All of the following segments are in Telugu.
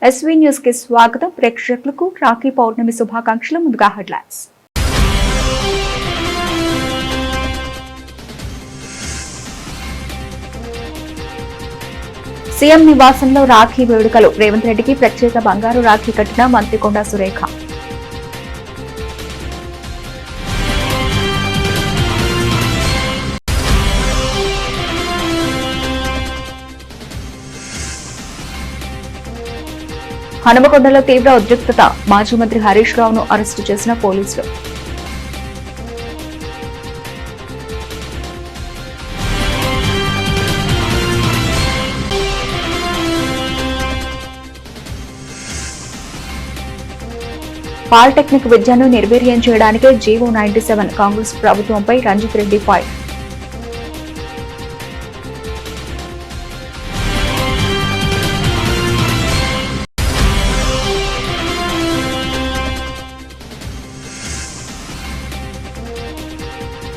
ఎస్వీ న్యూస్ కి స్వాగతం. ప్రేక్షకులకు రాఖీ పౌర్ణమి శుభాకాంక్షలు. ముందుగా హెడ్లైన్స్. సీఎం నివాసంలో రాఖీ వేడుకలు. రేవంత్ రెడ్డికి ప్రత్యేక బంగారు రాఖీ కట్టిన మంత్రి కొండా సురేఖ. హనుమకొండలో తీవ్ర ఉద్రిక్తత. మాజీ మంత్రి హరీష్ రావును అరెస్టు చేసిన పోలీసులు. పాలిటెక్నిక్ విద్యను నిర్వీర్యం చేయడానికే జీవో 97. కాంగ్రెస్ ప్రభుత్వంపై రంజిత్ రెడ్డి ఫైర్.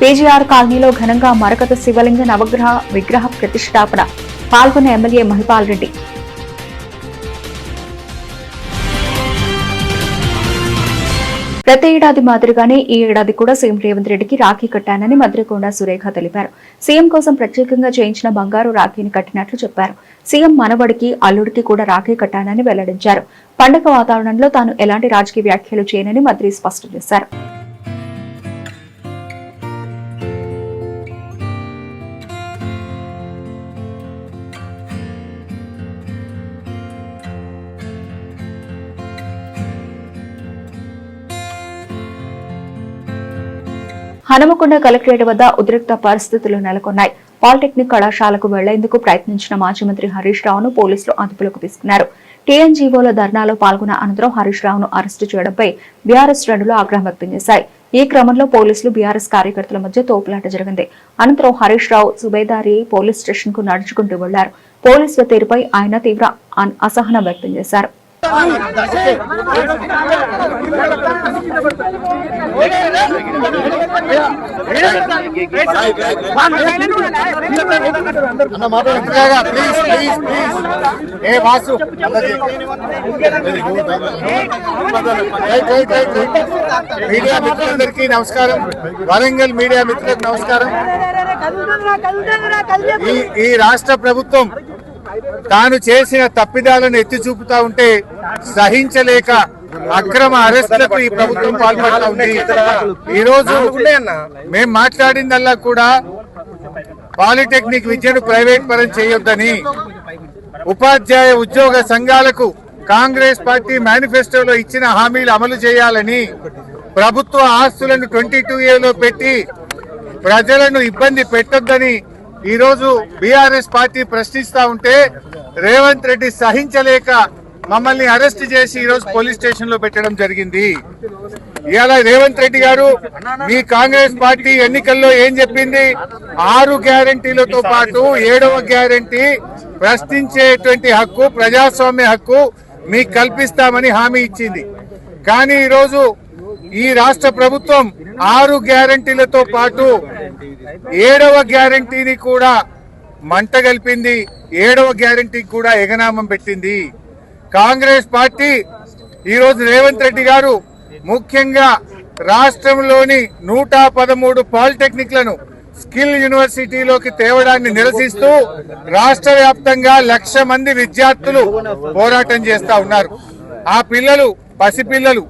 పీజీఆర్ కాలనీలో ఘనంగా మరకత శివలింగ నవగ్రహ విగ్రహ ప్రతిష్టాపన. పాల్గొన్న ఎమ్మెల్యే మహిపాల్ రెడ్డి. ప్రతి ఏడాది మాదిరిగానే ఈ ఏడాది కూడా సీఎం రేవంత్ రెడ్డికి రాఖీ కట్టానని మంత్రి కొండా సురేఖ తెలిపారు. సీఎం కోసం ప్రత్యేకంగా చేయించిన బంగారు రాఖీని కట్టినట్లు చెప్పారు. సీఎం మనవడికి అల్లుడికి కూడా రాఖీ కట్టానని వెల్లడించారు. పండుగ వాతావరణంలో తాను ఎలాంటి రాజకీయ వ్యాఖ్యలు చేయనని మంత్రి స్పష్టం చేశారు. హనుమకొండ కలెక్టరేట్ వద్ద ఉద్రిక్త పరిస్థితులు నెలకొన్నాయి. పాలిటెక్నిక్ కళాశాలకు వెళ్లేందుకు ప్రయత్నించిన మాజీ మంత్రి హరీష్ రావును పోలీసులు అదుపులోకి తీసుకున్నారు. టీఎన్జీఓల ధర్నాలో పాల్గొన్న అనంతరం హరీష్ రావును అరెస్టు చేయడంపై బీఆర్ఎస్ శ్రేణులు ఆగ్రహం వ్యక్తం చేశాయి. ఈ క్రమంలో పోలీసులు బీఆర్ఎస్ కార్యకర్తల మధ్య తోపులాట జరిగింది. అనంతరం హరీష్ రావు సుబేదారి పోలీస్ స్టేషన్ కు నడుచుకుంటూ వెళ్లారు. పోలీసుల తీరుపై ఆయన తీవ్ర అసహనం వ్యక్తం చేశారు. మీడియా మిత్రులందరికీ నమస్కారం. వరంగల్ మీడియా మిత్రులకు నమస్కారం. ఈ రాష్ట్ర ప్రభుత్వం తాను చేసిన తప్పిదాలను ఎత్తి చూపుతా ఉంటే సహించలేక అక్రమ అరెస్టులకు ఈ ప్రభుత్వం పాల్పడుతూ ఉంది. ఈ రోజు మేము మాట్లాడిందల్లా కూడా పాలిటెక్నిక్ విద్యను ప్రైవేట్ పరం చేయొద్దని, ఉపాధ్యాయ ఉద్యోగ సంఘాలకు కాంగ్రెస్ పార్టీ మేనిఫెస్టోలో ఇచ్చిన హామీలు అమలు చేయాలని, ప్రభుత్వ ఆస్తులను 22A పెట్టి ప్రజలను ఇబ్బంది పెట్టొద్దని ఈ రోజు బీఆర్ఎస్ పార్టీ ప్రశ్నిస్తా ఉంటే రేవంత్ రెడ్డి సహించలేక మమ్మల్ని అరెస్ట్ చేసి ఈ రోజు పోలీస్ స్టేషన్ లో పెట్టడం జరిగింది. ఇవాళ రేవంత్ రెడ్డి గారు మీ కాంగ్రెస్ పార్టీ ఎన్నికల్లో ఏం చెప్పింది? 6 గ్యారంటీలతో పాటు 7వ గ్యారంటీ ప్రశ్నించేటువంటి హక్కు, ప్రజాస్వామ్య హక్కు మీకు కల్పిస్తామని హామీ ఇచ్చింది. కానీ ఈరోజు ఈ రాష్ట్ర ప్రభుత్వం 6 గ్యారంటీలతో పాటు 7వ గ్యారంటీని కూడా మంటగల్పింది. 7వ గ్యారంటీకి కూడా ఎగనామం పెట్టింది. కాంగ్రెస్ పార్టీ ఈరోజు రేవంత్ రెడ్డి గారు ముఖ్యంగా రాష్ట్రంలోని 113 పాలిటెక్నిక్లను స్కిల్ యూనివర్సిటీలోకి తేవడాన్ని నిరసిస్తూ రాష్ట్ర వ్యాప్తంగా 1,00,000 మంది విద్యార్థులు పోరాటం చేస్తా ఉన్నారు. ఆ పిల్లలు పసిపిల్లలు,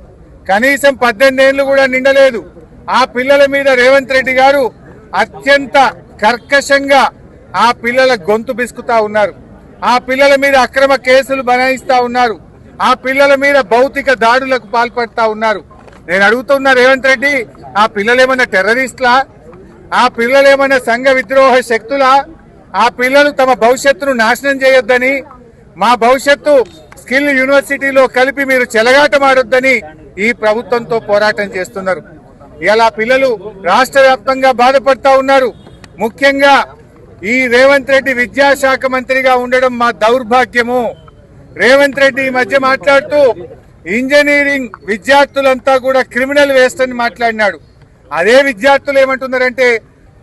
కనీసం 18 ఏళ్లు కూడా నిండలేదు. ఆ పిల్లల మీద రేవంత్ రెడ్డి గారు అత్యంత కర్కశంగా ఆ పిల్లల గొంతు బిసుకుతా ఉన్నారు. ఆ పిల్లల మీద అక్రమ కేసులు బనాయిస్తా ఉన్నారు. ఆ పిల్లల మీద భౌతిక దాడులకు పాల్పడతా ఉన్నారు. నేను అడుగుతున్నా రేవంత్ రెడ్డి, ఆ పిల్లలేమన్నా టెర్రరిస్టులా? ఆ పిల్లలేమన్నా సంఘ విద్రోహ శక్తులా? ఆ పిల్లలు తమ భవిష్యత్తును నాశనం చేయొద్దని, మా భవిష్యత్తు స్కిల్ యూనివర్సిటీలో కలిపి మీరు చెలగాటమాడొద్దని ఈ ప్రభుత్వంతో పోరాటం చేస్తున్నారు. ఇలా పిల్లలు రాష్ట్ర వ్యాప్తంగా బాధపడతా ఉన్నారు. ముఖ్యంగా ఈ రేవంత్ రెడ్డి విద్యాశాఖ మంత్రిగా ఉండడం మా దౌర్భాగ్యము. రేవంత్ రెడ్డి ఈ మధ్య మాట్లాడుతూ ఇంజనీరింగ్ విద్యార్థులంతా కూడా క్రిమినల్ వేస్ట్ అని మాట్లాడినాడు. అదే విద్యార్థులు ఏమంటున్నారంటే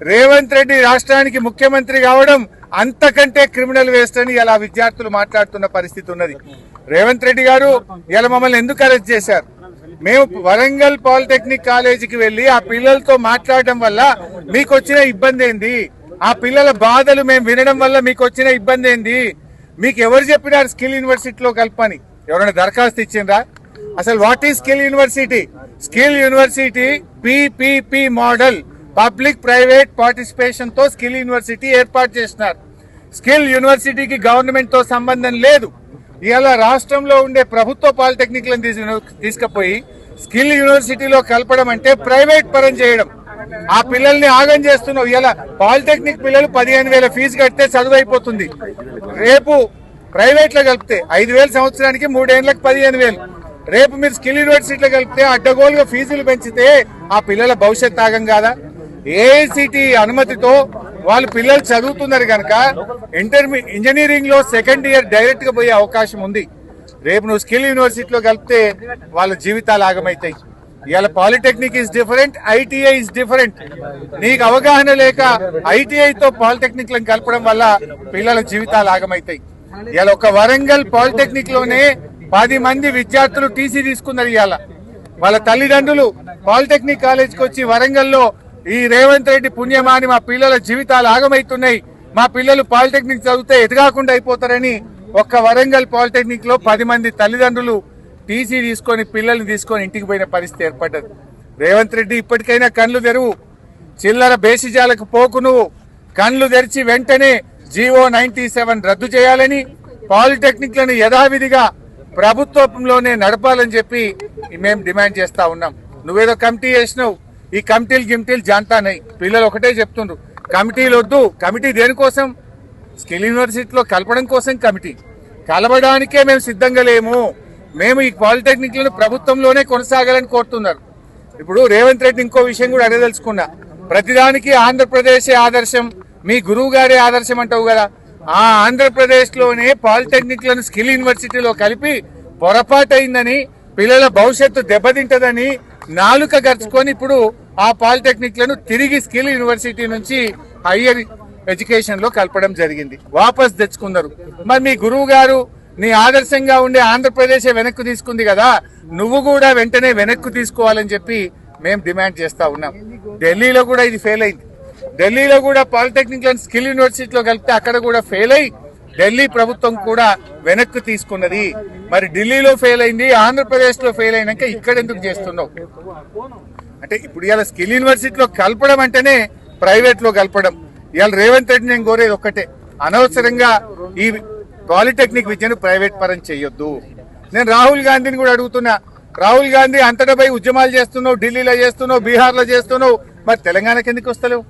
రేవంత్ రెడ్డి రాష్ట్రానికి ముఖ్యమంత్రి కావడం అంతకంటే క్రిమినల్ వేస్ట్ అని ఇలా విద్యార్థులు మాట్లాడుతున్న పరిస్థితి ఉన్నది. రేవంత్ రెడ్డి గారు ఇలా మమ్మల్ని ఎందుకు అరెస్ట్ చేశారు? మేము వరంగల్ పాలిటెక్నిక్ కాలేజీకి వెళ్లి ఆ పిల్లలతో మాట్లాడడం వల్ల మీకు వచ్చిన ఇబ్బంది ఏంది? ఆ పిల్లల బాధలు మేము వినడం వల్ల మీకు వచ్చిన ఇబ్బంది ఏంది? మీకు ఎవరు చెప్పినారు స్కిల్ యూనివర్సిటీలో కల్పని? ఎవరైనా దరఖాస్తు ఇచ్చిండ్రా? అసలు what is skill university? Skill university PPP model, public private participation తో స్కిల్ యూనివర్సిటీ ఏర్పాటు చేసినారు. స్కిల్ యూనివర్సిటీకి గవర్నమెంట్ తో సంబంధం లేదు. ఇవాళ రాష్ట్రంలో ఉండే ప్రభుత్వ పాలిటెక్నిక్లను తీసుకుపోయి స్కిల్ యూనివర్సిటీలో కలపడం అంటే ప్రైవేట్ పరం చేయడం. ఆ పిల్లల్ని ఆగం చేస్తున్నావు. ఇలా పాలిటెక్నిక్ పిల్లలు 15,000 ఫీజు కడితే చదువు అయిపోతుంది. రేపు ప్రైవేట్ లో కలిపితే 5,000 సంవత్సరానికి, 3 ఏళ్లకు 15,000. రేపు మీరు స్కిల్ యూనివర్సిటీలో కలిపితే అడ్డగోలుగా ఫీజులు పెంచితే ఆ పిల్లల భవిష్యత్ ఆగం కాదా? AICTE అనుమతితో వాళ్ళు పిల్లలు చదువుతున్నారు కనుక ఇంజనీరింగ్ లో సెకండ్ ఇయర్ డైరెక్ట్ గా పోయే అవకాశం ఉంది. రేపు నువ్వు స్కిల్ యూనివర్సిటీలో కలిపితే వాళ్ళ జీవితాలు ఆగమవుతాయి. ఇవాళ polytechnic is different, ITI is different. నీకు అవగాహన లేక ITI తో పాలిటెక్నిక్ లను కలపడం వల్ల పిల్లల జీవితాలు ఆగమవుతాయి. ఇవాళ ఒక వరంగల్ పాలిటెక్నిక్ లోనే 10 మంది విద్యార్థులు TC తీసుకున్నారు. ఇవాళ వాళ్ళ తల్లిదండ్రులు పాలిటెక్నిక్ కాలేజ్కి వచ్చి వరంగల్లో ఈ రేవంత్ రెడ్డి పుణ్యమాని మా పిల్లల జీవితాలు ఆగమవుతున్నాయి, మా పిల్లలు పాలిటెక్నిక్ చదివితే ఎదగాకుండా అయిపోతారని ఒక్క వరంగల్ పాలిటెక్నిక్ లో 10 మంది తల్లిదండ్రులు TC తీసుకొని పిల్లల్ని తీసుకొని ఇంటికి పోయిన పరిస్థితి ఏర్పడ్డది. రేవంత్ రెడ్డి ఇప్పటికైనా కళ్ళు తెరువు, చిల్లర బేసిజాలకు పోకు. నువ్వు కళ్ళు తెరిచి వెంటనే GO 97 రద్దు చేయాలని, పాలిటెక్నిక్ లను యథావిధిగా ప్రభుత్వంలోనే నడపాలని చెప్పి మేము డిమాండ్ చేస్తా ఉన్నాం. నువ్వేదో కమిటీ చేసినావు, ఈ కమిటీలు జాంతానై పిల్లలు ఒకటే చెప్తుండ్రు, కమిటీలు వద్దు. కమిటీ దేనికోసం? స్కిల్ యూనివర్సిటీలో కలపడం కోసం కమిటీ. కలపడానికే మేము సిద్ధంగా లేము. మేము ఈ పాలిటెక్నిక్లను ప్రభుత్వంలోనే కొనసాగాలని కోరుతున్నారు. ఇప్పుడు రేవంత్ రెడ్డి ఇంకో విషయం కూడా అడగదలుచుకున్నా. ప్రతిదానికి ఆంధ్రప్రదేశే ఆదర్శం, మీ గురువు గారే ఆదర్శం అంటావు కదా. ఆ ఆంధ్రప్రదేశ్ లోనే పాలిటెక్నిక్లను స్కిల్ యూనివర్సిటీలో కలిపి పొరపాటైందని, పిల్లల భవిష్యత్తు దెబ్బతింటదని నాలుక గర్చుకొని ఇప్పుడు ఆ పాలిటెక్నిక్ లను తిరిగి స్కిల్ యూనివర్సిటీ నుంచి హయ్యర్ ఎడ్యుకేషన్ లో కలపడం జరిగింది. వాపస్ తెచ్చుకున్నారు. మరి మీ గురువు గారు నీ ఆదర్శంగా ఉండే ఆంధ్రప్రదేశ్ వెనక్కు తీసుకుంది కదా, నువ్వు కూడా వెంటనే వెనక్కు తీసుకోవాలని చెప్పి మేము డిమాండ్ చేస్తా ఉన్నాం. ఢిల్లీలో కూడా ఇది ఫెయిల్ అయింది. ఢిల్లీలో కూడా పాలిటెక్నిక్ లను స్కిల్ యూనివర్సిటీలో కలిపితే అక్కడ కూడా ఫెయిల్ అయ్యి ఢిల్లీ ప్రభుత్వం కూడా వెనక్కు తీసుకున్నది. మరి ఢిల్లీలో ఫెయిల్ అయింది, ఆంధ్రప్రదేశ్ లో ఫెయిల్ అయినాక ఇక్కడ ఎందుకు చేస్తున్నావు? అంటే ఇప్పుడు ఇవాళ స్కిల్ యూనివర్సిటీలో కలపడం అంటేనే ప్రైవేట్ లో కలపడం. ఇవాళ రేవంత్ రెడ్డి నేను కోరేది ఒక్కటే, అనవసరంగా ఈ పాలిటెక్నిక్ విద్యను ప్రైవేట్ పరం చేయొద్దు. నేను రాహుల్ గాంధీని కూడా అడుగుతున్నా, రాహుల్ గాంధీ అంతటా పోయి ఉద్యమాలు చేస్తున్నావు, ఢిల్లీలో చేస్తున్నావు, బీహార్ లో చేస్తున్నావు, మరి తెలంగాణకి ఎందుకు వస్తలేవు?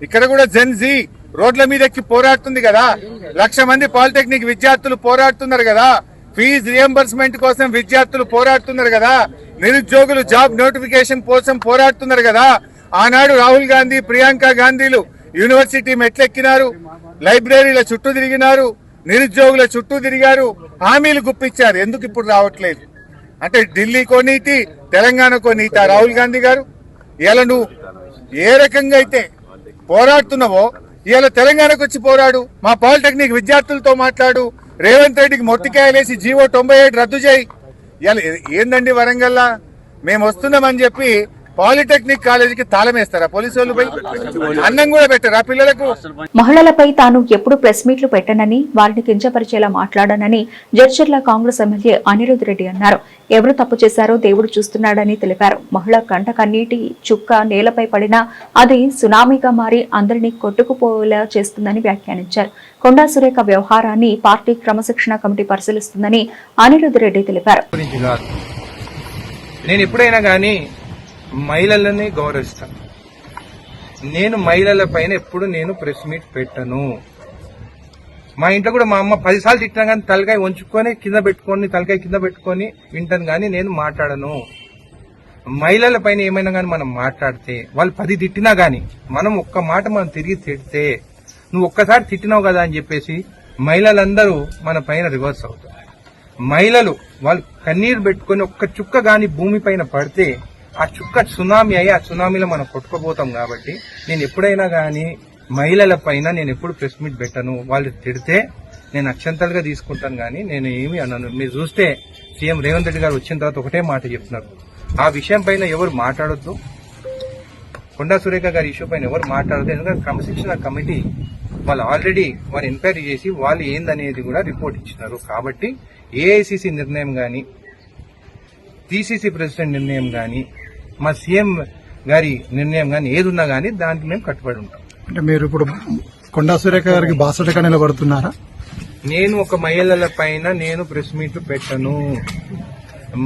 ఇక్కడ కూడా జెన్జీ రోడ్ల మీద ఎక్కి పోరాడుతుంది కదా, 1,00,000 మంది పాలిటెక్నిక్ విద్యార్థులు పోరాడుతున్నారు కదా, ఫీజు రియంబర్స్మెంట్ కోసం విద్యార్థులు పోరాడుతున్నారు కదా, నిరుద్యోగులు జాబ్ నోటిఫికేషన్ కోసం పోరాడుతున్నారు కదా. ఆనాడు రాహుల్ గాంధీ, ప్రియాంక గాంధీలు యూనివర్సిటీ మెట్లెక్కినారు, లైబ్రరీల చుట్టూ తిరిగినారు, నిరుద్యోగుల చుట్టూ తిరిగారు, హామీలు గుప్పించారు. ఎందుకు ఇప్పుడు రావట్లేదు? అంటే ఢిల్లీకో నీతి, తెలంగాణకో నీతి రాహుల్ గాంధీ గారు? ఇలా నువ్వు ఏ రకంగా అయితే పోరాడుతున్నావో ఇవాళ తెలంగాణకు వచ్చి పోరాడు, మా పాలిటెక్నిక్ విద్యార్థులతో మాట్లాడు, రేవంత్ రెడ్డికి మొట్టికాయలేసి GO 97 రద్దు చేయి. ఇవాళ ఏందండి వరంగల్లా మేము వస్తున్నామని చెప్పి పాలిటెక్నిక్ కాలేజీకి తాళం వేస్తారా పోలీసు వాళ్ళు? పోయి అన్నం కూడా పెట్టారా పిల్లలకు? మహిళలపై తాను ఎప్పుడు ప్రెస్ మీట్లు పెట్టనని, వారిని కించపరిచేలా మాట్లాడానని జడ్చర్ల కాంగ్రెస్ ఎమ్మెల్యే అనిరుద్ రెడ్డి అన్నారు. ఎవరు తప్పు చేశారో దేవుడు చూస్తున్నాడని తెలిపారు. మహిళ కంట కన్నీటి చుక్క నేలపై పడినా అది సునామీగా మారి అందరినీ కొట్టుకుపోయేలా చేస్తుందని వ్యాఖ్యానించారు. కొండా సురేఖ వ్యవహారాన్ని పార్టీ క్రమశిక్షణ కమిటీ పరిశీలిస్తుందని అనిరుద్ రెడ్డి తెలిపారు. నేను ఎప్పుడైనా గానీ మహిళలని గౌరవిస్తాను. నేను మహిళల పైన ఎప్పుడు నేను ప్రెస్ మీట్ పెట్టను. మా ఇంట్లో కూడా మా అమ్మ 10 సార్లు తిట్టినా కానీ తలకాయ వంచుకొని తలకాయ కింద పెట్టుకొని వింటాను కానీ నేను మాట్లాడను. మహిళల పైన ఏమైనా కానీ మనం మాట్లాడితే వాళ్ళు 10 తిట్టినా గానీ మనం ఒక్క మాట మనం తిరిగి తిడితే నువ్వు ఒక్కసారి తిట్టినావు కదా అని చెప్పేసి మహిళలందరూ మన పైన రివర్స్ అవుతారు. మహిళలు వాళ్ళు కన్నీరు పెట్టుకొని ఒక్క చుక్క గాని భూమి పైన పడితే ఆ చుక్క సునామీ అయ్యి ఆ సునామీలో మనం కొట్టుకుపోతాం. కాబట్టి నేను ఎప్పుడైనా కానీ మహిళల పైన నేను ఎప్పుడు ప్రెస్ మీట్ పెట్టను. వాళ్ళు తిడితే నేను అక్షంతలుగా తీసుకుంటాను, కానీ నేను ఏమి అన్నాను. మీరు చూస్తే సీఎం రేవంత్ రెడ్డి గారు వచ్చిన తర్వాత ఒకటే మాట చెప్తున్నారు, ఆ విషయం పైన ఎవరు మాట్లాడొద్దు, కొండా సురేఖ గారి ఇష్యూ పైన ఎవరు మాట్లాడదు. ఎందుకంటే క్రమశిక్షణ కమిటీ వాళ్ళు ఆల్రెడీ వారు ఎంక్వైరీ చేసి వాళ్ళు ఏందనేది కూడా రిపోర్ట్ ఇచ్చినారు. కాబట్టి ఏఐసిసి నిర్ణయం కానీ, పిసిసి ప్రెసిడెంట్ నిర్ణయం కానీ, మా సీఎం గారి నిర్ణయం కానీ ఏది ఉన్నా కానీ దానికి మేము కట్టుబడి ఉంటాం. అంటే మీరు ఇప్పుడు కొండా సురేఖ గారికి బాసటగా నిలబడుతున్నారా? నేను ఒక మహిళల పైన నేను ప్రెస్ మీట్ పెట్టను,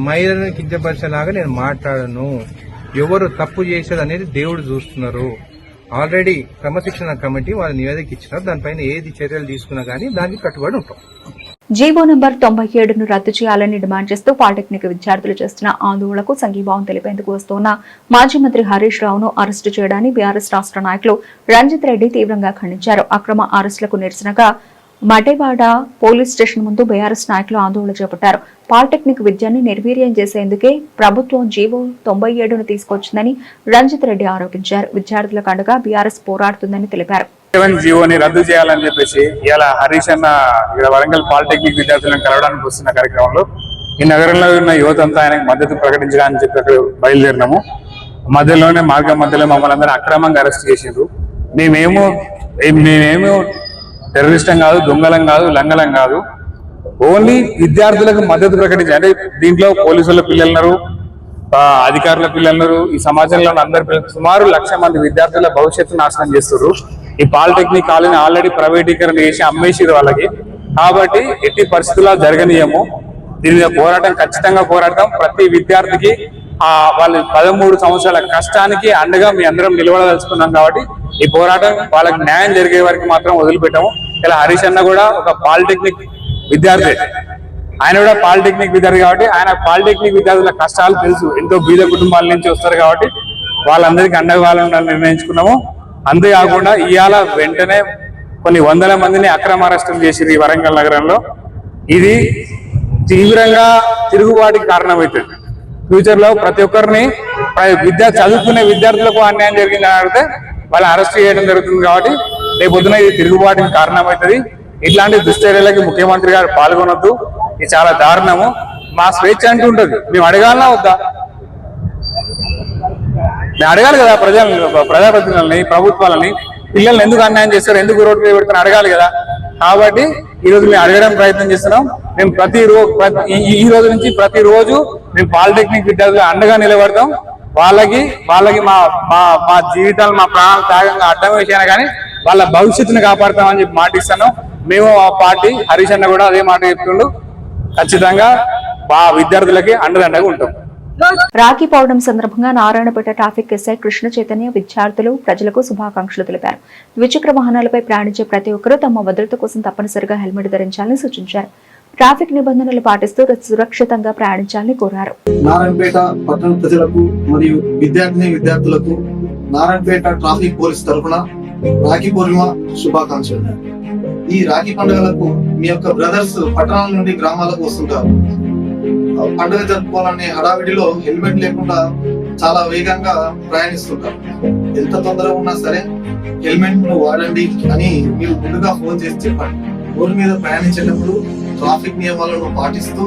మహిళలను కించపరిచేలాగా నేను మాట్లాడను. ఎవరు తప్పు చేసేది అనేది దేవుడు చూస్తున్నారు. ఆల్రెడీ క్రమశిక్షణ కమిటీ వాళ్ళు నివేదిక ఇచ్చినారు. దానిపైన ఏది చర్యలు తీసుకున్నా కానీ దానికి కట్టుబడి ఉంటాం. జీవో నంబర్ 97ను రద్దు చేయాలని డిమాండ్ చేస్తూ పాలిటెక్నిక్ విద్యార్థులు చేస్తున్న ఆందోళనకు సంఘీభావం తెలిపేందుకు వస్తున్న మాజీ మంత్రి హరీష్ రావును అరెస్టు చేయడాన్ని బీఆర్ఎస్ రాష్ట్ర నాయకులు రంజిత్ రెడ్డి తీవ్రంగా ఖండించారు. అక్రమ అరెస్టులకు నిరసనగా మడేవాడ పోలీస్ స్టేషన్ ముందు బీఆర్ఎస్ నాయకులు ఆందోళన చేపట్టారు. పాలిటెక్నిక్ విద్యని నిర్వీర్యం చేసేందుకే ప్రభుత్వం జీవో 97ను తీసుకొచ్చిందని రంజిత్ రెడ్డి ఆరోపించారు. విద్యార్థులకు అండగా బీఆర్ఎస్ పోరాడుతుందని తెలిపారు. జీవోని రద్దు చేయాలని చెప్పేసి ఇలా హరీష్ అన్న ఇక్కడ వరంగల్ పాలిటెక్నిక్ విద్యార్థులను కలవడానికి వస్తున్న కార్యక్రమంలో ఈ నగరంలో ఉన్న యువత అంతా ఆయనకు మద్దతు ప్రకటించడానికి చెప్పి అక్కడ బయలుదేరినాము. మార్గం మధ్యలో మమ్మల్ని అందరూ అక్రమంగా అరెస్ట్ చేసిండ్రు. మేమేమో టెర్రరిస్టం కాదు, దొంగలం కాదు, లంగలం కాదు. ఓన్లీ విద్యార్థులకు మద్దతు ప్రకటించి, అంటే దీంట్లో పోలీసుల పిల్లలున్నారు, అధికారుల పిల్లలున్నారు, ఈ సమాజంలో అందరి పిల్లలు సుమారు 1,00,000 మంది విద్యార్థుల భవిష్యత్తు నాశనం చేస్తున్నారు. ఈ పాలిటెక్నిక్ కాలేజీని ఆల్రెడీ ప్రైవేటీకరణ చేసి అమ్మేసిరు వాళ్ళకి. కాబట్టి ఎట్టి పరిస్థితుల్లో జరగనీయము. దీని మీద పోరాటం ఖచ్చితంగా పోరాడతాం. ప్రతి విద్యార్థికి వాళ్ళు 13 సంవత్సరాల కష్టానికి అండగా మీ అందరం నిలబడదలుచుకున్నాం. కాబట్టి ఈ పోరాటం వాళ్ళకి న్యాయం జరిగే వరకు మాత్రం వదిలిపెట్టాము. ఇలా హరీష్ అన్న కూడా ఒక పాలిటెక్నిక్ విద్యార్థి, ఆయన కూడా పాలిటెక్నిక్ విద్యార్థి. కాబట్టి ఆయన పాలిటెక్నిక్ విద్యార్థుల కష్టాలు తెలుసు. ఎంతో బీద కుటుంబాల నుంచి వస్తారు కాబట్టి వాళ్ళందరికీ అండగా వాళ్ళని నిర్ణయించుకున్నాము. అంతేకాకుండా ఇవాళ వెంటనే కొన్ని 100 మందిని అక్రమ అరెస్టులు చేసిరు ఈ వరంగల్ నగరంలో. ఇది తీవ్రంగా తిరుగుబాటుకి కారణమవుతుంది. ఫ్యూచర్ లో ప్రతి ఒక్కరిని చదువుకునే విద్యార్థులకు అన్యాయం జరిగిందని అడిగితే వాళ్ళు అరెస్ట్ చేయడం జరుగుతుంది. కాబట్టి రేపొద్దున ఇది తిరుగుబాటుకి కారణమవుతుంది. ఇట్లాంటి దుశ్చర్యలకి ముఖ్యమంత్రి గారు పాల్గొనొద్దు. ఇది చాలా దారుణము. మా స్వేచ్ఛ అంటూ ఉంటుంది. మేము అడగాలనా వద్దా? మేము అడగాలి కదా ప్రజాప్రతినిధులని, ప్రభుత్వాలని. పిల్లల్ని ఎందుకు అన్యాయం చేస్తారు, ఎందుకు రోడ్డు మీద పెడతారు అడగాలి కదా. కాబట్టి ఈ రోజు మేము అడగడం ప్రయత్నం చేస్తున్నాం. మేము ఈ రోజు నుంచి ప్రతిరోజు మేము పాలిటెక్నిక్ విద్యార్థులు అండగా నిలబడతాం. వాళ్ళకి మా జీవితాలు, మా ప్రాణాలు త్యాగంగా అడ్డం వేసినా కానీ వాళ్ళ భవిష్యత్తును కాపాడుతామని చెప్పి మాట ఇస్తాను. మేము ఆ పార్టీ హరీష్ అన్న కూడా అదే మాట చెప్తుండు. ఖచ్చితంగా మా విద్యార్థులకి అండదండగా ఉంటాం. రాఖీ పౌర్ణమి సందర్భంగా నారాయణపేట ట్రాఫిక్ ఎస్ఐ కృష్ణ చైతన్య విద్యార్థులు, ప్రజలకు శుభాకాంక్షలు తెలిపారు. ద్విచక్ర వాహనాలపై ప్రయాణించే ప్రతి ఒక్కరూ తమ భద్రత కోసం తప్పనిసరిగా హెల్మెట్ ధరించాలని సూచించారు. ట్రాఫిక్ నిబంధనలు పాటిస్తూ సురక్షితంగా ప్రయాణించాలని కోరారు. నారాయణపేట పట్టణ ప్రజలకు మరియు విద్యార్థులకు నారాయణపేట ట్రాఫిక్ పోలీస్ తరఫున రాఖీ పూర్ణిమ శుభాకాంక్షలు. ఈ రాఖీ పండుగలకు మీ యొక్క బ్రదర్స్ పట్టణాల నుండి గ్రామాలకు వస్తుంటారు. పండుగ జరుపుకోవాలనే హడావిడిలో హెల్మెట్ లేకుండా చాలా వేగంగా ప్రయాణిస్తుంటారు. ఎంత తొందరగా ఉన్నా సరే హెల్మెట్ ను వాడండి అని మీరు ముందుగా ఫోన్ చేసి చెప్పండి. రోడ్డు మీద ప్రయాణించేటప్పుడు ట్రాఫిక్ నియమాలను పాటిస్తూ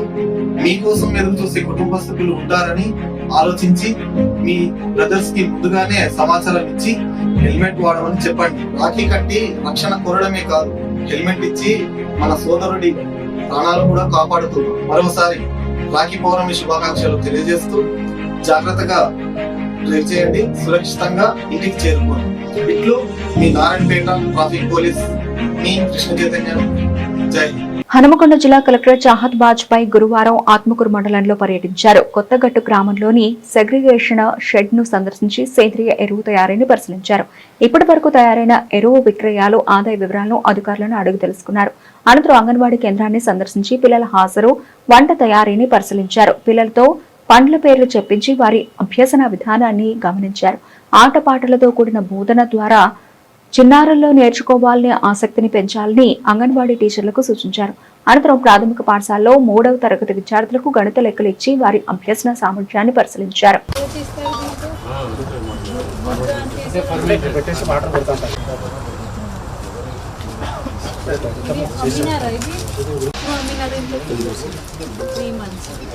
మీకోసం ఎదురు చూసే కుటుంబ సభ్యులు ఉంటారని ఆలోచించి మీ బ్రదర్స్ కి ముందుగానే సమాచారం ఇచ్చి హెల్మెట్ వాడమని చెప్పండి. రాఖీ కట్టి రక్షణ కోరడమే కాదు, హెల్మెట్ ఇచ్చి మన సోదరుడి ప్రాణాలు కూడా కాపాడుతున్నాం. మరోసారి రాఖీ పౌర్ణమి శుభాకాంక్షలు తెలియజేస్తూ జాగ్రత్తగా డ్రైవ్ చేయండి, సురక్షితంగా ఇంటికి చేరుకోండి. ఇట్లు మీ నారాయణపేట ట్రాఫిక్ పోలీస్, మీ కృష్ణ చైతన్య. జై హింద్. హనుమకొండ జిల్లా కలెక్టర్ చాహత్ బాజ్పాయ్ గురువారం ఆత్మకూరు మండలంలో పర్యటించారు. కొత్తగట్టు గ్రామంలోని సెగ్రిగేషన్ షెడ్ ను సందర్శించి సేంద్రియ ఎరువు తయారీని పరిశీలించారు. ఇప్పటి వరకు తయారైన ఎరువు విక్రయాలు, ఆదాయ వివరాలను అధికారులను అడిగి తెలుసుకున్నారు. అనంతరం అంగన్వాడీ కేంద్రాన్ని సందర్శించి పిల్లల హాజరు, వంట తయారీని పరిశీలించారు. పిల్లలతో పండ్ల పేర్లు చెప్పించి వారి అభ్యసన విధానాన్ని గమనించారు. ఆటపాటలతో కూడిన బోధన ద్వారా చిన్నారుల్లో నేర్చుకోవాలనే ఆసక్తిని పెంచాలని అంగన్వాడీ టీచర్లకు సూచించారు. అనంతరం ప్రాథమిక పాఠశాలలో 3వ తరగతి విద్యార్థులకు గణిత లెక్కలు ఇచ్చి వారి అభ్యసన సామర్థ్యాన్ని పరిశీలించారు.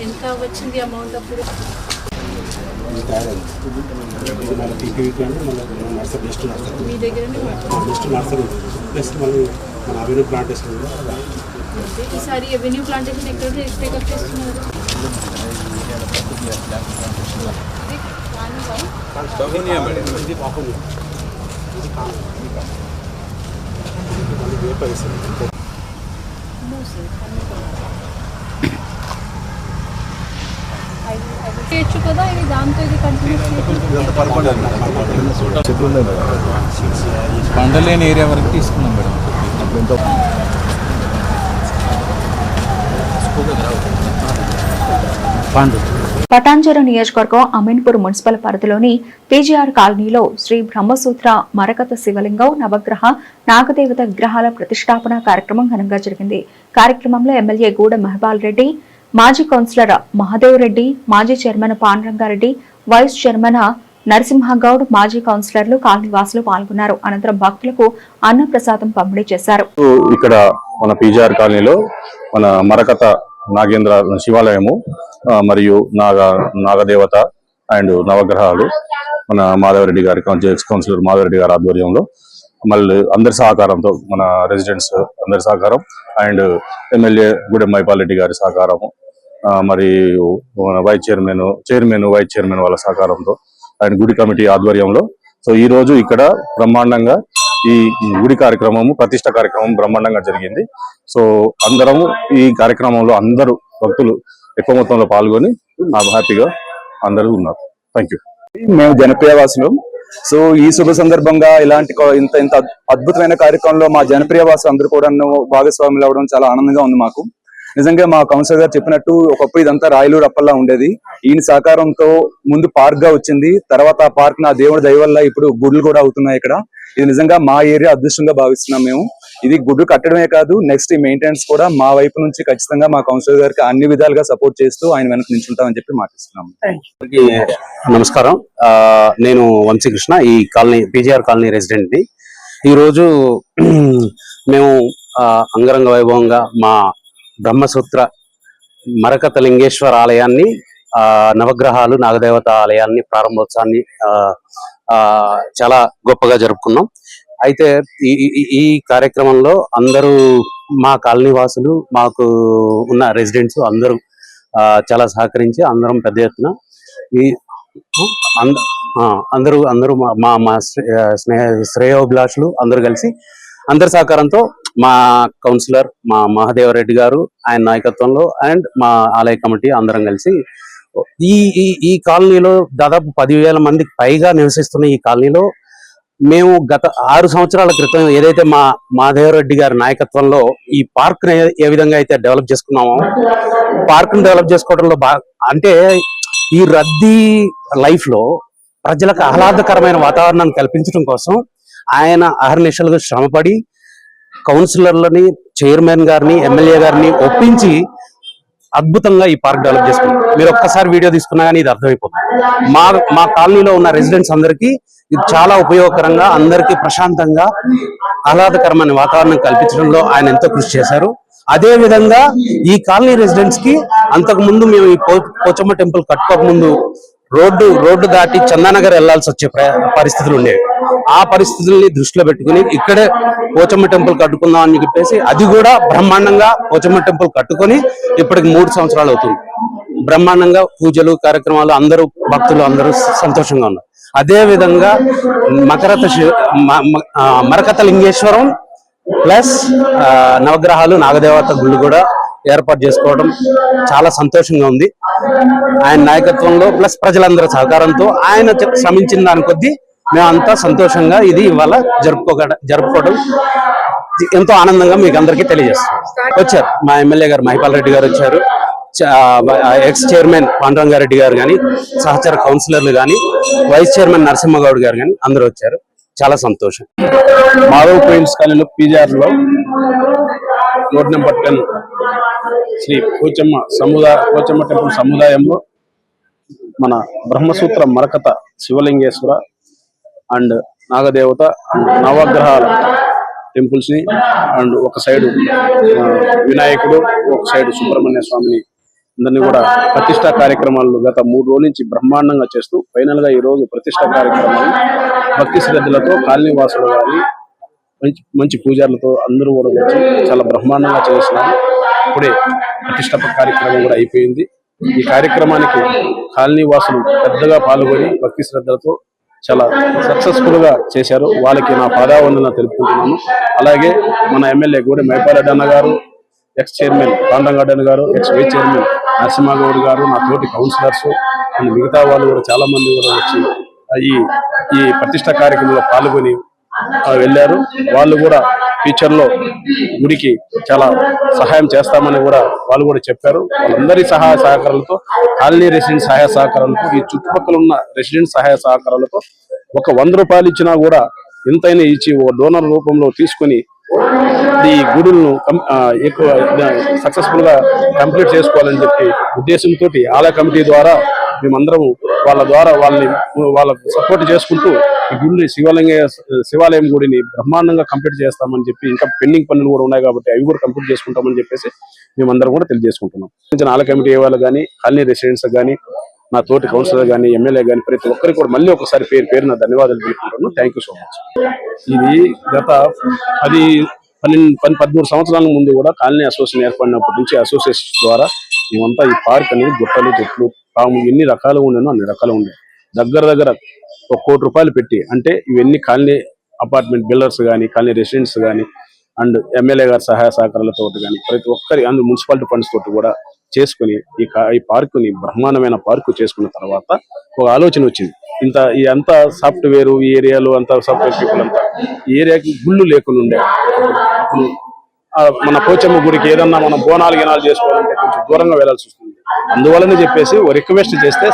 ఎంత వచ్చింది అమౌంట్ అప్పుడు? మీ దగ్గర ఈసారి ఎవెన్యూ ప్లాంటేషన్ ఎక్కడ టేకప్ చేస్తున్నారు? చేయొచ్చు కదా, ఇది దాంతో ఇది కంటిన్యూ పండలేని ఏరియా వరకు తీసుకున్నాం మేడం. పటాన్చెరు నియోజకవర్గం అమీన్పూర్ మున్సిపల్ పరిధిలోని పీజీఆర్ కాలనీలో శ్రీ బ్రహ్మసూత్ర మరకత శివలింగం నవగ్రహ నాగదేవత విగ్రహాల ప్రతిష్టాపన కార్యక్రమం ఘనంగా జరిగింది. కార్యక్రమంలో ఎమ్మెల్యే గూడ మహిపాల్ రెడ్డి, మాజీ కౌన్సిలర్ మహదేవ్ రెడ్డి, మాజీ chairman Pandurangareddy, vice chairman Narasimhagoud, మాజీ కౌన్సిలర్లు, కాలనీవాసులు పాల్గొన్నారు. అనంతరం భక్తులకు అన్నప్రసాదం పంపిణీ చేశారు. ఇక్కడ మన పీజీఆర్ కాలనీలో మన మరకత నాగేంద్ర శివాలయము మరియు నాగదేవత అండ్ నవగ్రహాలు మన మాధవరెడ్డి గారి ఎక్స్ కౌన్సిలర్ మాధవరెడ్డి గారి ఆధ్వర్యంలో మళ్ళీ అందరి సహకారంతో మన రెసిడెంట్స్ అందరి సహకారం అండ్ ఎమ్మెల్యే గూడెం మైపాల్ రెడ్డి గారి సహకారము మరియు వైస్ చైర్మన్ వైస్ చైర్మన్ వాళ్ళ సహకారంతో అండ్ గుడి కమిటీ ఆధ్వర్యంలో సో ఈ రోజు ఇక్కడ బ్రహ్మాండంగా ఈ గుడి కార్యక్రమము ప్రతిష్ట కార్యక్రమం బ్రహ్మాండంగా జరిగింది. సో అందరము ఈ కార్యక్రమంలో అందరూ భక్తులు ఎక్కువ మొత్తంలో పాల్గొని హ్యాపీగా అందరూ ఉన్నారు. Thank you. మేము జనప్రియవాసులు. సో ఈ శుభ సందర్భంగా ఇలాంటి ఇంత అద్భుతమైన కార్యక్రమంలో మా జనప్రియవాసులు అందరూ కూడా భాగస్వాములు అవ్వడం చాలా ఆనందంగా ఉంది మాకు. నిజంగా మా కౌన్సిలర్ గారు చెప్పినట్టు ఒకప్పుడు ఇదంతా రాయలూరు రప్పల్లా ఉండేది. ఈయన సహకారంతో ముందు పార్క్ గా వచ్చింది, తర్వాత ఆ పార్క్ నా దేవుడి దయ వల్ల ఇప్పుడు గుడ్లు కూడా అవుతున్నాయి ఇక్కడ. ఇది నిజంగా మా ఏరియా అదృష్టంగా భావిస్తున్నాం మేము. ఇది గుడ్లు కట్టడమే కాదు, నెక్స్ట్ ఈ మెయింటెనెన్స్ కూడా మా వైపు నుంచి ఖచ్చితంగా మా కౌన్సిలర్ గారికి అన్ని విధాలుగా సపోర్ట్ చేస్తూ ఆయన వెనక నిల్చుంటామని చెప్పి మాటిస్తున్నాం. నమస్కారం, నేను వంశీకృష్ణ, ఈ కాలనీ పీజీఆర్ కాలనీ రెసిడెంట్ ని. ఈరోజు మేము అంగరంగ వైభవంగా మా బ్రహ్మసూత్ర మరకత లింగేశ్వర ఆలయాన్ని నవగ్రహాలు నాగదేవత ఆలయాన్ని ప్రారంభోత్సవాన్ని చాలా గొప్పగా జరుపుకున్నాం. అయితే ఈ కార్యక్రమంలో అందరూ మా కాలనీ వాసులు మాకు ఉన్న రెసిడెంట్స్ అందరూ చాలా సహకరించి అందరం పెద్ద ఎత్తున ఈ అందరూ మా శ్రేయోభిలాషులు అందరూ కలిసి అందరి సహకారంతో మా కౌన్సిలర్ మా మహదేవరెడ్డి గారు ఆయన నాయకత్వంలో అండ్ మా ఆలయ కమిటీ అందరం కలిసి ఈ కాలనీలో దాదాపు 10,000 మందికి పైగా నివసిస్తున్న ఈ కాలనీలో మేము గత 6 సంవత్సరాల క్రితం ఏదైతే మా మహదేవరెడ్డి గారి నాయకత్వంలో ఈ పార్క్ ఏ విధంగా అయితే డెవలప్ చేసుకున్నామో, పార్క్ ను డెవలప్ చేసుకోవడంలో అంటే ఈ రద్దీ లైఫ్ లో ప్రజలకు ఆహ్లాదకరమైన వాతావరణాన్ని కల్పించడం కోసం ఆయన అహర్నిశలుగా శ్రమపడి కౌన్సిలర్లని, చైర్మన్ గారిని, ఎమ్మెల్యే గారిని ఒప్పించి అద్భుతంగా ఈ పార్క్ డెవలప్ చేసుకున్నాం. మీరు ఒక్కసారి వీడియో తీసుకున్నా కానీ ఇది అర్థమైపోతుంది. మా కాలనీలో ఉన్న రెసిడెంట్స్ అందరికీ ఇది చాలా ఉపయోగకరంగా, అందరికీ ప్రశాంతంగా ఆహ్లాదకరమైన వాతావరణం కల్పించడంలో ఆయన ఎంతో కృషి చేశారు. అదే విధంగా ఈ కాలనీ రెసిడెంట్స్ కి అంతకు ముందు మేము ఈ పోచమ్మ టెంపుల్ కట్టుకోక ముందు రోడ్డు దాటి చందానగర్ వెళ్లాల్సి వచ్చే పరిస్థితులు ఉండేవి. ఆ పరిస్థితుల్ని దృష్టిలో పెట్టుకుని ఇక్కడే పోచమ్మ టెంపుల్ కట్టుకుందాం అని చెప్పేసి అది కూడా బ్రహ్మాండంగా పోచమ్మ టెంపుల్ కట్టుకొని ఇప్పటికి 3 సంవత్సరాలు అవుతుంది. బ్రహ్మాండంగా పూజలు కార్యక్రమాలు అందరూ భక్తులు అందరూ సంతోషంగా ఉన్నారు. అదే విధంగా మరకత లింగేశ్వరం ప్లస్ నవగ్రహాలు నాగదేవత గుళ్ళు కూడా ఏర్పాటు చేసుకోవడం చాలా సంతోషంగా ఉంది. ఆయన నాయకత్వంలో ప్లస్ ప్రజలందరి సహకారంతో ఆయన శ్రమించిన దాని కొద్దీ మేమంతా సంతోషంగా ఇది ఇవాళ జరుపుకోవడం ఎంతో ఆనందంగా మీకు అందరికీ తెలియజేస్తాం. వచ్చారు మా ఎమ్మెల్యే గారు మహిపాల్ రెడ్డి గారు వచ్చారు, ఎక్స్ చైర్మన్ పాండురంగారెడ్డి గారు కానీ, సహచర కౌన్సిలర్లు కానీ, వైస్ చైర్మన్ నరసింహగౌడ్ గారు కానీ అందరూ వచ్చారు. చాలా సంతోషం. మాధవ్ ప్రిన్స్ కాలనీలో పీజీఆర్ లో road number 10 Shri Pochamma temple సముదాయంలో మన బ్రహ్మసూత్ర మరకత శివలింగేశ్వర అండ్ నాగదేవత అండ్ నవగ్రహాల టెంపుల్స్ ని అండ్ ఒక సైడ్ వినాయకుడు, ఒక సైడ్ సుబ్రహ్మణ్య స్వామిని అందరినీ కూడా ప్రతిష్టా కార్యక్రమాలు గత 3 రోజుల నుంచి బ్రహ్మాండంగా చేస్తూ ఫైనల్ గా ఈ రోజు ప్రతిష్టా కార్యక్రమాలు భక్తి శ్రద్ధలతో కాలనీవాసులు గారి మంచి పూజారులతో అందరూ కూడా వచ్చి చాలా బ్రహ్మాండంగా చేస్తున్నారు. ఇప్పుడే ప్రతిష్టాపక కార్యక్రమం కూడా అయిపోయింది. ఈ కార్యక్రమానికి కాలనీవాసులు పెద్దగా పాల్గొని భక్తి శ్రద్ధలతో చాలా సక్సెస్ఫుల్ గా చేశారు. వాళ్ళకి నా పాదావందన తెలుపుకుంటున్నాను. అలాగే మన ఎమ్మెల్యే గూడె మైపారెడ్డి అన్న గారు, ఎక్స్ చైర్మన్ పాండంగడ్డన్ గారు, ఎక్స్ వైస్ చైర్మన్ నరసింహగౌడ్ గారు, నా తోటి కౌన్సిలర్స్ అండ్ మిగతా వాళ్ళు కూడా చాలా మంది కూడా వచ్చి ఈ ప్రతిష్ట కార్యక్రమంలో పాల్గొని వెళ్ళారు. వాళ్ళు కూడా ఫ్యూచర్ లో గుడికి చాలా సహాయం చేస్తామని కూడా వాళ్ళు కూడా చెప్పారు. వాళ్ళందరి సహాయ సహకారాలతో, కాలనీ రెసిడెంట్ సహాయ సహకారాలతో, ఈ చుట్టుపక్కల ఉన్న రెసిడెంట్ సహాయ సహకారాలతో ఒక 100 రూపాయలు ఇచ్చినా కూడా ఎంతైనా ఇచ్చి ఒక డోనర్ రూపంలో తీసుకుని ఈ గుడులను ఎక్కువ సక్సెస్ఫుల్ గా కంప్లీట్ చేసుకోవాలని చెప్పి ఉద్దేశంతో ఆలయ కమిటీ ద్వారా మేమందరం వాళ్ళకు సపోర్ట్ చేసుకుంటూ ఈ గుడిని శివాలయం గుడిని బ్రహ్మాండంగా కంప్లీట్ చేస్తామని చెప్పి, ఇంకా పెండింగ్ పనులు కూడా ఉన్నాయి కాబట్టి అవి కూడా కంప్లీట్ చేసుకుంటామని చెప్పేసి మేమందరం కూడా తెలియజేసుకుంటున్నాం. ఆలయ కమిటీ వాళ్ళు కానీ, కాలనీ రెసిడెంట్స్ కానీ, నా తోటి కౌన్సిలర్ కానీ, ఎమ్మెల్యే కానీ ప్రతి ఒక్కరికి కూడా మళ్ళీ ఒకసారి పేరు నా ధన్యవాదాలు తెలుపుకుంటున్నాను. Thank you so much. ఇది గత 13 సంవత్సరాల ముందు కూడా కాలనీ అసోసియేషన్ ఏర్పడినప్పటి నుంచి అసోసియేషన్ ద్వారా మేమంతా ఈ పార్క్ అనేది గుట్టలు, చెట్లు, పాము ఎన్ని రకాలుగా ఉండేనో అన్ని రకాలు ఉండేవి. దగ్గర 1 కోటి రూపాయలు పెట్టి, అంటే ఇవన్నీ కాలనీ అపార్ట్మెంట్ బిల్డర్స్ కానీ, కాలనీ రెసిడెంట్స్ కానీ అండ్ ఎమ్మెల్యే గారి సహాయ సహకారాలతో కానీ ప్రతి ఒక్కరి అందులో మున్సిపాలిటీ ఫండ్స్ తోటి కూడా చేసుకుని ఈ పార్కుని బ్రహ్మాండమైన పార్కు చేసుకున్న తర్వాత ఒక ఆలోచన వచ్చింది. ఈ అంతా సాఫ్ట్వేర్ ఈ ఏరియాలో అంతా సాఫ్ట్వేర్ పీపుల్ అంతా ఈ ఏరియాకి గుళ్ళు లేకుండా ఉండే. మన పోచమ్మ గుడికి ఏదన్నా మనం బోనాలు గినాలు చేసుకోవాలంటే కొంచెం దూరంగా వెళ్లాల్సి వస్తుంది. అందువల్లనే చెప్పేసి రిక్వెస్ట్ చేస్తే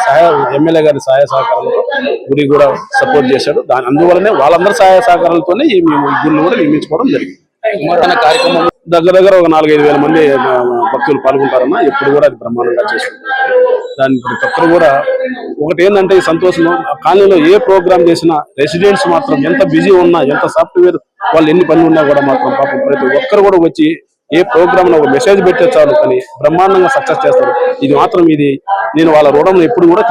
ఎమ్మెల్యే గారి సహాయ సహకారాలతో గుడి కూడా సపోర్ట్ చేశాడు. అందువల్లనే వాళ్ళందరి సహాయ సహకారాలతోనే ఈ గుళ్ళు కూడా నిర్మించుకోవడం జరిగింది. కార్యక్రమం దగ్గర ఒక 4-5 వేల మంది భక్తులు పాల్గొంటారన్నా ఎప్పుడు కూడా అది బ్రహ్మాండంగా చేసుకుంటారు. దాని ప్రతి ఒక్కరు కూడా ఒకటి ఏంటంటే ఈ సంతోషం, కాలనీలో ఏ ప్రోగ్రామ్ చేసినా రెసిడెంట్స్ మాత్రం ఎంత బిజీ ఉన్నా, ఎంత సాఫ్ట్వేర్ వాళ్ళు ఎన్ని పనులు ఉన్నా కూడా మాత్రం పాపం ప్రతి ఒక్కరు కూడా వచ్చి ఏ ప్రోగ్రామ్ లో ఒక మెసేజ్ పెట్టే చాలు కానీ బ్రహ్మాండంగా సక్సెస్ చేస్తారు. ఇది మాత్రం నేను వాళ్ళ రుణం ఎప్పుడు కూడా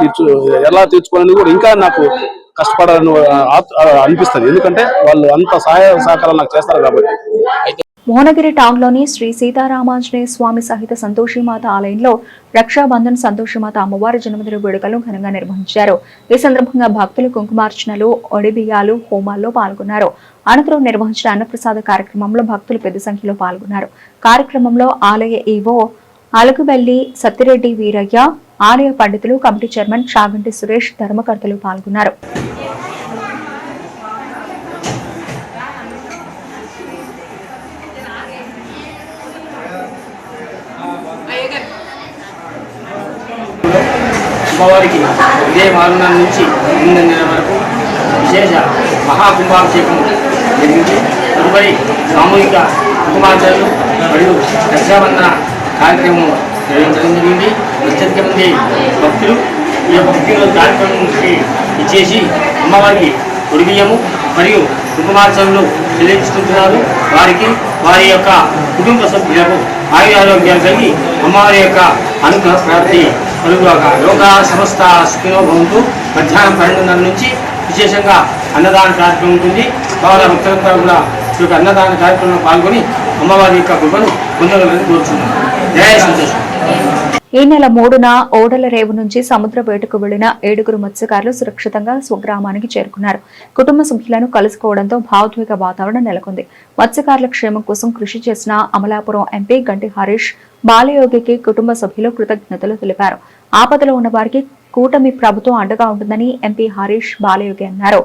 ఎలా తీర్చుకోవాలని కూడా ఇంకా నాకు కష్టపడాలని అనిపిస్తుంది. ఎందుకంటే వాళ్ళు అంత సహాయ సహకారాలు నాకు చేస్తారు కాబట్టి. మోహనగిరి టౌన్ లోని శ్రీ సీతారామాంజనేయ స్వామి సహిత సంతోషిమాత ఆలయంలో రక్షాబంధన్ సంతోషిమాత అమ్మవారి జన్మదిన వేడుకలు ఘనంగా నిర్వహించారు. ఈ సందర్భంగా భక్తులు కుంకుమార్చనలు, ఒడిబియ్యాలు, హోమాల్లో పాల్గొన్నారు. అనంతరం నిర్వహించిన అన్నప్రసాద కార్యక్రమంలో భక్తులు పెద్ద సంఖ్యలో పాల్గొన్నారు. కార్యక్రమంలో ఆలయ ఈవో అలుగుబెల్లి సత్తిరెడ్డి వీరయ్య, ఆలయ పండితులు, కమిటీ చైర్మన్ చాగంటి సురేష్, ధర్మకర్తలు పాల్గొన్నారు. అమ్మవారికి ఇదే వారణాల నుంచి 8 నెలల వరకు విశేష మహాకుంభాభిషేకం జరిగింది. తదుపరి సామూహిక కుంకుమార్చనలు మరియు రక్షాబంధన కార్యక్రమం నిర్వహించడం జరిగింది. అత్యధిక మంది భక్తులు ఈ యొక్క పుట్టినరోజు కార్యక్రమంకి ఇచ్చేసి అమ్మవారికి ఉడిబియ్యము మరియు కుంకుమార్చనలు చెల్లించుకుంటున్నారు. వారికి వారి యొక్క కుటుంబ సభ్యులకు ఆయురారోగ్యాలు కలిగి అమ్మవారి యొక్క అనుగ్రహ ప్రాప్తి కలుగుగాక. యోగా సమస్త సుఖినో భవంతు. మధ్యాహ్నం 12:30 నుంచి విశేషంగా అన్నదాన కార్యక్రమం ఉంటుంది. కావున భక్తులంతా కూడా ఈ యొక్క అన్నదాన కార్యక్రమంలో పాల్గొని అమ్మవారి యొక్క కృపను పొందగలని కోరుచున్నాను. జయ సంతోషం. ఈ నెల 3న ఓడల రేవు నుంచి సముద్ర వేటకు వెళ్లిన 7గురు మత్స్యకారులు సురక్షితంగా స్వగ్రామానికి చేరుకున్నారు. కుటుంబ సభ్యులను కలుసుకోవడంతో భావోద్వేగ వాతావరణం నెలకొంది. మత్స్యకారుల క్షేమం కోసం కృషి చేసిన అమలాపురం ఎంపీ గంటి హరీష్ బాలయోగికి కుటుంబ సభ్యులు కృతజ్ఞతలు తెలిపారు. ఆపదలో ఉన్న వారికి కూటమి ప్రభుత్వం అండగా ఉంటుందని ఎంపీ హరీష్ బాలయోగి అన్నారు.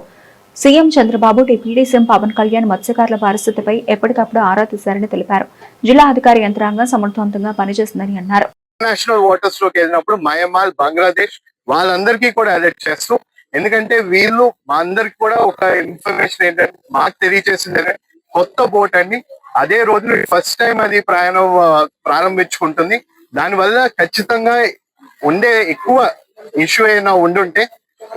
CM Chandrababu, deputy CM Pawan Kalyan మత్స్యకారుల పరిస్థితిపై ఎప్పటికప్పుడు ఆరా తీశారని తెలిపారు. జిల్లా అధికార యంత్రాంగం సమర్థవంతంగా పనిచేస్తుందని అన్నారు. ఇంటర్నేషనల్ వాటర్స్ లోకి వెళ్ళినప్పుడు మయన్మార్, బంగ్లాదేశ్ వాళ్ళందరికీ కూడా అలర్ట్ చేస్తూ, ఎందుకంటే వీళ్ళు మా అందరికి కూడా ఒక ఇన్ఫర్మేషన్ ఏంటంటే మాకు తెలియజేసింది కొత్త బోట్ అని అదే రోజు ఫస్ట్ టైం అది ప్రారంభించుకుంటుంది. దానివల్ల ఖచ్చితంగా ఉండే ఎక్కువ ఇష్యూ అయినా ఉండుంటే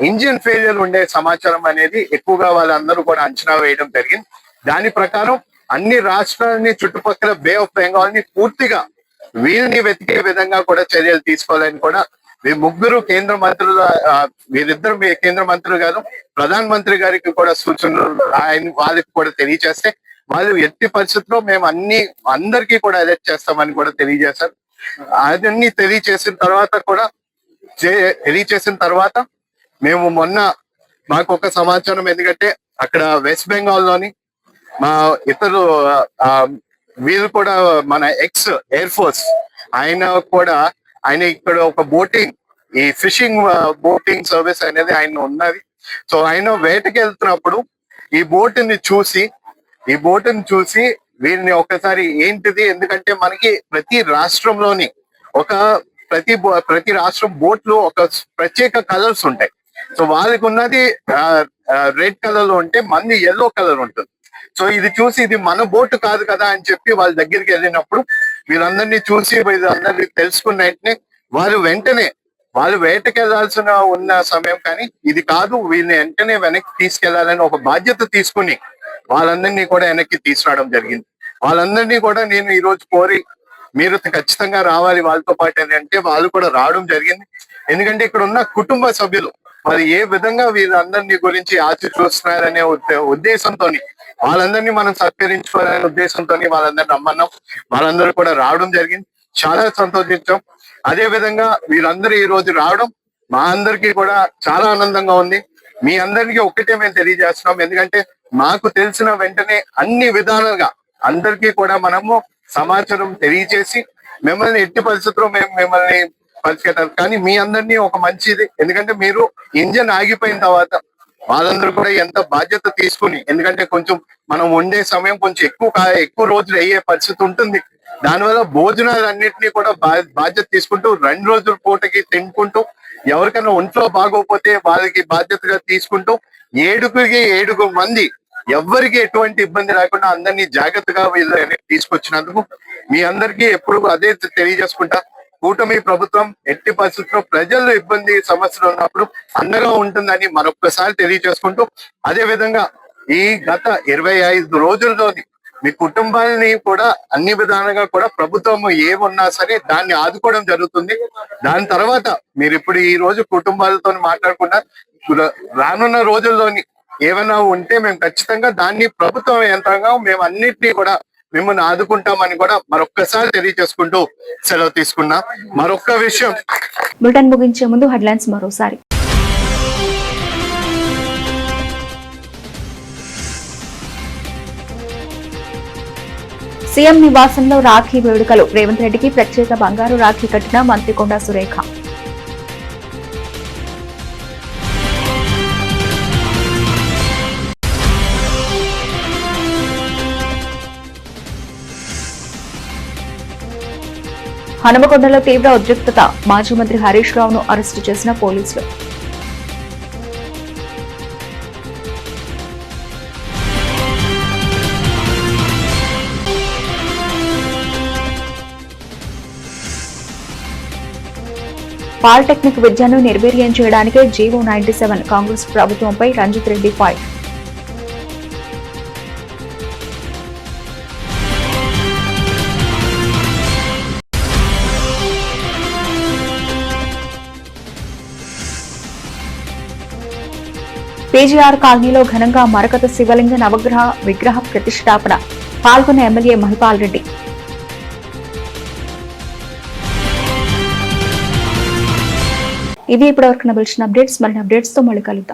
ఇంజిన్ ఫెయిలియర్ ఉండే సమాచారం అనేది ఎక్కువగా వాళ్ళందరూ కూడా అంచనా వేయడం జరిగింది. దాని ప్రకారం అన్ని రాష్ట్రాలని చుట్టుపక్కల బే ఆఫ్ బెంగాల్ ని పూర్తిగా వీరిని వెతికే విధంగా కూడా చర్యలు తీసుకోవాలని కూడా ముగ్గురు కేంద్ర మంత్రుల వీరిద్దరు కేంద్ర మంత్రులు గారు ప్రధాన మంత్రి గారికి కూడా సూచనలు వాళ్ళకి కూడా తెలియజేస్తే వాళ్ళు ఎట్టి పరిస్థితుల్లో మేము అందరికీ కూడా అలర్ట్ చేస్తామని కూడా తెలియజేశారు. అవన్నీ తెలియచేసిన తర్వాత మేము మొన్న మాకు ఒక సమాచారం, ఎందుకంటే అక్కడ వెస్ట్ బెంగాల్ లోని మా ఇతరు వీళ్ళు కూడా మన ఎక్స్ ఎయిర్ ఫోర్స్ ఆయన ఇక్కడ ఒక బోటింగ్ ఈ ఫిషింగ్ బోటింగ్ సర్వీస్ అనేది ఆయన ఉన్నది. సో ఆయన వేటకి వెళ్తున్నప్పుడు ఈ బోటుని చూసి వీరిని ఒకసారి ఏంటిది, ఎందుకంటే మనకి ప్రతి రాష్ట్రంలోని ప్రతి రాష్ట్రం బోట్లు ఒక ప్రత్యేక కలర్స్ ఉంటాయి. సో వాళ్ళకి ఉన్నది రెడ్ కలర్ లో ఉంటే మంది ఎల్లో కలర్ ఉంటుంది. సో ఇది చూసి ఇది మన బోటు కాదు కదా అని చెప్పి వాళ్ళ దగ్గరికి వెళ్ళినప్పుడు వీళ్ళందరినీ చూసి వీళ్ళందరినీ తెలుసుకున్న వెంటనే వాళ్ళు వేటకెళ్లాల్సిన ఉన్న సమయం, కానీ ఇది కాదు, వీళ్ళని వెంటనే వెనక్కి తీసుకెళ్లాలని ఒక బాధ్యత తీసుకుని వాళ్ళందరినీ కూడా వెనక్కి తీసుకురావడం జరిగింది. వాళ్ళందరినీ కూడా నేను ఈ రోజు కోరి మీరు ఖచ్చితంగా రావాలి వాళ్ళతో పాటు అని అంటే వాళ్ళు కూడా రావడం జరిగింది. ఎందుకంటే ఇక్కడ ఉన్న కుటుంబ సభ్యులు మరి ఏ విధంగా వీళ్ళందరినీ గురించి ఆచి చూస్తున్నారనే ఉద్దేశంతో వాళ్ళందరినీ మనం సత్కరించుకోవాలనే ఉద్దేశంతో వాళ్ళందరినీ రమ్మన్నాం. వాళ్ళందరూ కూడా రావడం జరిగింది. చాలా సంతోషించాం. అదే విధంగా వీళ్ళందరూ ఈ రోజు రావడం మా అందరికీ కూడా చాలా ఆనందంగా ఉంది. మీ అందరికీ ఒక్కటే మేము తెలియజేస్తున్నాం, ఎందుకంటే మాకు తెలిసిన వెంటనే అన్ని విధాలుగా అందరికీ కూడా మనము సమాచారం తెలియజేసి మిమ్మల్ని ఎట్టి పరిస్థితుల్లో మేము మిమ్మల్ని పరిచయం. కానీ మీ అందరినీ ఒక మంచిది, ఎందుకంటే మీరు ఇంజన్ ఆగిపోయిన తర్వాత వాళ్ళందరూ కూడా ఎంత బాధ్యత తీసుకుని, ఎందుకంటే కొంచెం మనం వండే సమయం కొంచెం ఎక్కువ రోజులు అయ్యే పరిస్థితి ఉంటుంది. దానివల్ల భోజనాలన్నింటినీ కూడా బాధ్యత తీసుకుంటూ 2 రోజుల పూటకి తినుకుంటూ ఎవరికైనా ఒంట్లో బాగోకపోతే వాళ్ళకి బాధ్యతగా తీసుకుంటూ 7 మంది ఎవరికి ఎటువంటి ఇబ్బంది లేకుండా అందరినీ జాగ్రత్తగా వీళ్ళు తీసుకొచ్చినందుకు మీ అందరికీ ఎప్పుడు అదే తెలియజేసుకుంటా. కూటమి ప్రభుత్వం ఎట్టి పరిస్థితుల్లో ప్రజలు ఇబ్బంది సమస్యలు ఉన్నప్పుడు అండగా ఉంటుందని మరొక్కసారి తెలియజేసుకుంటూ, అదే విధంగా ఈ గత 25 రోజుల్లోని మీ కుటుంబాలని కూడా అన్ని విధాలుగా కూడా ప్రభుత్వం ఏమున్నా సరే దాన్ని ఆదుకోవడం జరుగుతుంది. దాని తర్వాత మీరు ఇప్పుడు ఈ రోజు కుటుంబాలతో మాట్లాడకుండా రానున్న రోజుల్లోని ఏమైనా ఉంటే మేము ఖచ్చితంగా దాన్ని ప్రభుత్వం యంత్రంగా మేము అన్నిటినీ కూడా మిమ్మల్ని ఆదుకుంటామని కూడా మరొక్కసారి తెలియజేసుకుంటూ సెలవు తీసుకున్నా. మరొక్క విషయం, బులెటిన్ ముగించే ముందు హెడ్లైన్స్ మరోసారి. సీఎం నివాసంలో రాఖీ వేడుకలు. రేవంత్ రెడ్డికి ప్రత్యేక బంగారు రాఖీ కట్టిన మంత్రి కొండా సురేఖ. హనుమకొండలో తీవ్ర ఉద్రిక్తత. మాజీ మంత్రి హరీష్ రావును అరెస్టు చేసిన పోలీసులు. పాలిటెక్నిక్ విద్యను నిర్వీర్యం చేయడానికే జీవో 97. కాంగ్రెస్ ప్రభుత్వంపై రంజిత్ రెడ్డి ఫైట్. పీజీఆర్ కాలనీలో ఘనంగా మరకత శివలింగ నవగ్రహ విగ్రహ ప్రతిష్టాపన. పాల్గొన్న ఎమ్మెల్యే మహిపాల్ రెడ్డి. ఇది ఇప్పటివరకు నబిల్చిన అప్డేట్స్. మరిన్ని అప్డేట్స్ తో మళ్ళీ కలుద్దాం.